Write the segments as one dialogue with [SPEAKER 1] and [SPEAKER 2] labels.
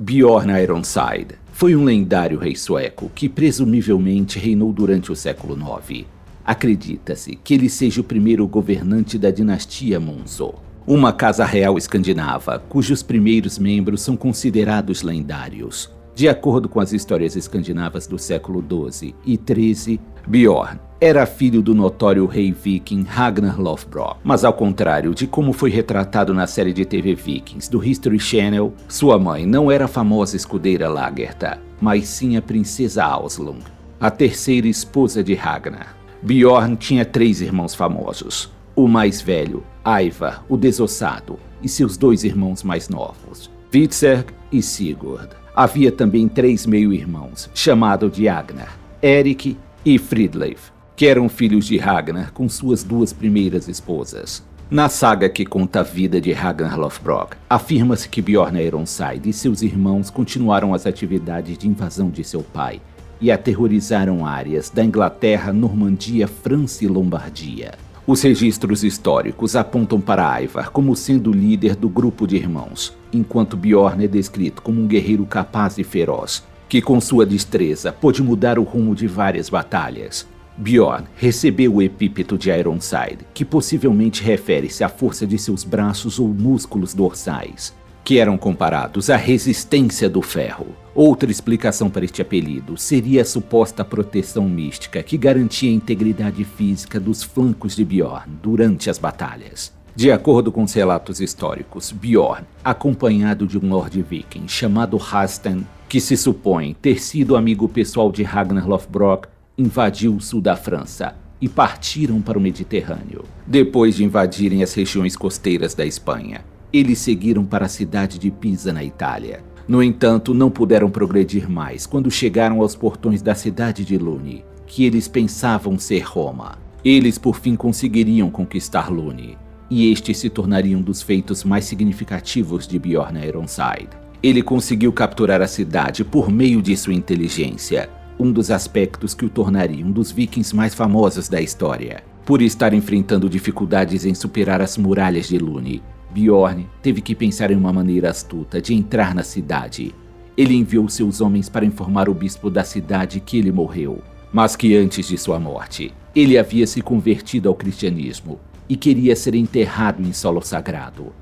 [SPEAKER 1] Bjorn Ironside foi um lendário rei sueco que presumivelmente reinou durante o século IX. Acredita-se que ele seja o primeiro governante da dinastia Munzo, uma casa real escandinava cujos primeiros membros são considerados lendários. De acordo com as histórias escandinavas do século XII e XIII, Bjorn era filho do notório rei viking Ragnar Lothbrok, mas ao contrário de como foi retratado na série de TV Vikings do History Channel, sua mãe não era a famosa escudeira Lagertha, mas sim a princesa Auslung, a terceira esposa de Ragnar. Bjorn tinha 3 irmãos famosos, o mais velho, Ivar, o Desossado, e seus 2 irmãos mais novos, Hvitserk e Sigurd. Havia também 3 meio-irmãos, chamados de Agnar, Erik e Fridleif, que eram filhos de Ragnar com suas 2 primeiras esposas. Na saga que conta a vida de Ragnar Lothbrok, afirma-se que Bjorn Ironside e seus irmãos continuaram as atividades de invasão de seu pai e aterrorizaram áreas da Inglaterra, Normandia, França e Lombardia. Os registros históricos apontam para Ivar como sendo o líder do grupo de irmãos, enquanto Bjorn é descrito como um guerreiro capaz e feroz, que com sua destreza pôde mudar o rumo de várias batalhas. Bjorn recebeu o epíteto de Ironside, que possivelmente refere-se à força de seus braços ou músculos dorsais, que eram comparados à resistência do ferro. Outra explicação para este apelido seria a suposta proteção mística que garantia a integridade física dos flancos de Bjorn durante as batalhas. De acordo com os relatos históricos, Bjorn, acompanhado de um lord viking chamado Halfdan, que se supõe ter sido amigo pessoal de Ragnar Lothbrok, invadiu o sul da França e partiram para o Mediterrâneo. Depois de invadirem as regiões costeiras da Espanha, eles seguiram para a cidade de Pisa, na Itália. No entanto, não puderam progredir mais quando chegaram aos portões da cidade de Luni, que eles pensavam ser Roma. Eles por fim conseguiriam conquistar Luni, e este se tornaria um dos feitos mais significativos de Bjorn Ironside. Ele conseguiu capturar a cidade por meio de sua inteligência, um dos aspectos que o tornaria um dos vikings mais famosos da história. Por estar enfrentando dificuldades em superar as muralhas de Luni, Bjorn teve que pensar em uma maneira astuta de entrar na cidade. Ele enviou seus homens para informar o bispo da cidade que ele morreu, mas que antes de sua morte, ele havia se convertido ao cristianismo e queria ser enterrado em solo sagrado.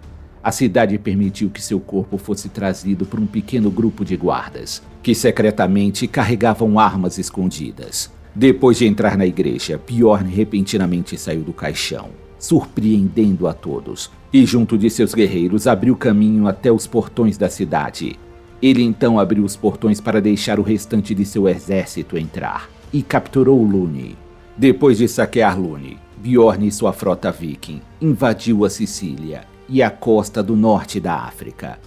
[SPEAKER 1] A cidade permitiu que seu corpo fosse trazido por um pequeno grupo de guardas, que secretamente carregavam armas escondidas. Depois de entrar na igreja, Bjorn repentinamente saiu do caixão, surpreendendo a todos, e junto de seus guerreiros abriu caminho até os portões da cidade. Ele então abriu os portões para deixar o restante de seu exército entrar, e capturou Luni. Depois de saquear Luni, Bjorn e sua frota viking invadiu a Sicília e a costa do norte da África.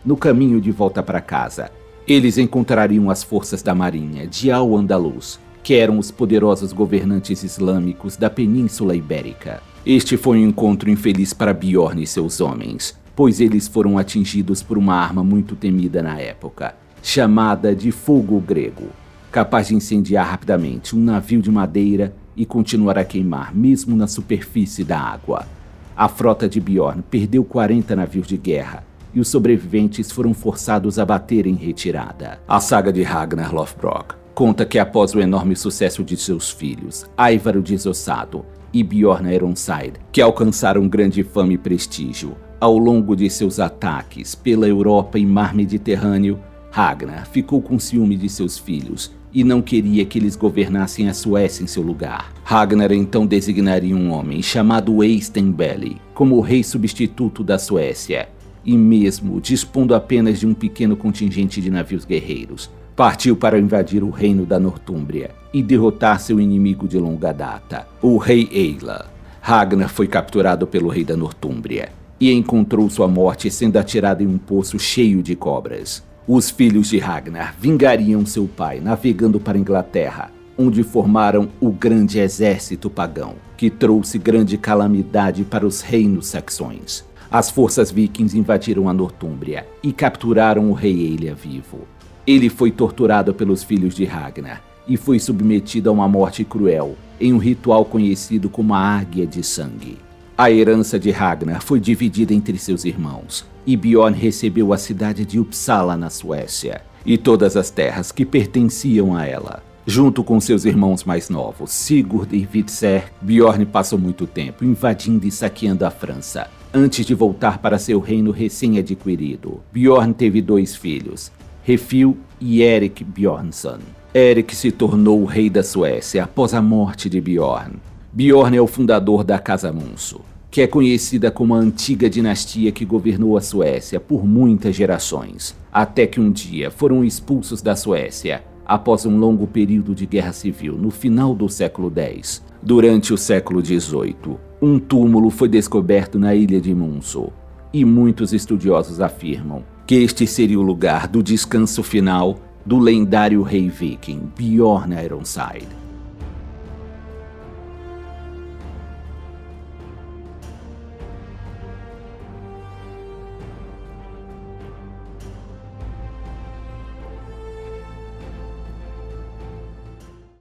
[SPEAKER 1] No caminho de volta para casa, eles encontrariam as forças da marinha de Al-Andalus, que eram os poderosos governantes islâmicos da Península Ibérica. Este foi um encontro infeliz para Bjorn e seus homens, pois eles foram atingidos por uma arma muito temida na época, chamada de fogo grego, capaz de incendiar rapidamente um navio de madeira e continuar a queimar mesmo na superfície da água. A frota de Bjorn perdeu 40 navios de guerra e os sobreviventes foram forçados a bater em retirada. A saga de Ragnar Lothbrok conta que após o enorme sucesso de seus filhos, Ivar o Desossado e Bjorn Ironside, que alcançaram grande fama e prestígio ao longo de seus ataques pela Europa e Mar Mediterrâneo, Ragnar ficou com ciúme de seus filhos e não queria que eles governassem a Suécia em seu lugar. Ragnar então designaria um homem chamado Eystein Belli como o rei substituto da Suécia, e mesmo dispondo apenas de um pequeno contingente de navios guerreiros, partiu para invadir o reino da Nortúmbria e derrotar seu inimigo de longa data, o rei Eila. Ragnar foi capturado pelo rei da Nortúmbria e encontrou sua morte sendo atirado em um poço cheio de cobras. Os filhos de Ragnar vingariam seu pai navegando para a Inglaterra, onde formaram o grande exército pagão, que trouxe grande calamidade para os reinos saxões. As forças vikings invadiram a Nortúmbria e capturaram o rei Eila vivo. Ele foi torturado pelos filhos de Ragnar e foi submetido a uma morte cruel em um ritual conhecido como a Águia de Sangue. A herança de Ragnar foi dividida entre seus irmãos, e Bjorn recebeu a cidade de Uppsala na Suécia, e todas as terras que pertenciam a ela. Junto com seus irmãos mais novos, Sigurd e Witser, Bjorn passou muito tempo invadindo e saqueando a França, antes de voltar para seu reino recém-adquirido. Bjorn teve 2 filhos, Refil e Erik Bjornsson. Erik se tornou o rei da Suécia após a morte de Bjorn. Bjorn é o fundador da Casa Munso, que é conhecida como a antiga dinastia que governou a Suécia por muitas gerações, até que um dia foram expulsos da Suécia após um longo período de guerra civil no final do século X. Durante o século XVIII, um túmulo foi descoberto na ilha de Munso, e muitos estudiosos afirmam que este seria o lugar do descanso final do lendário rei viking Bjorn Ironside.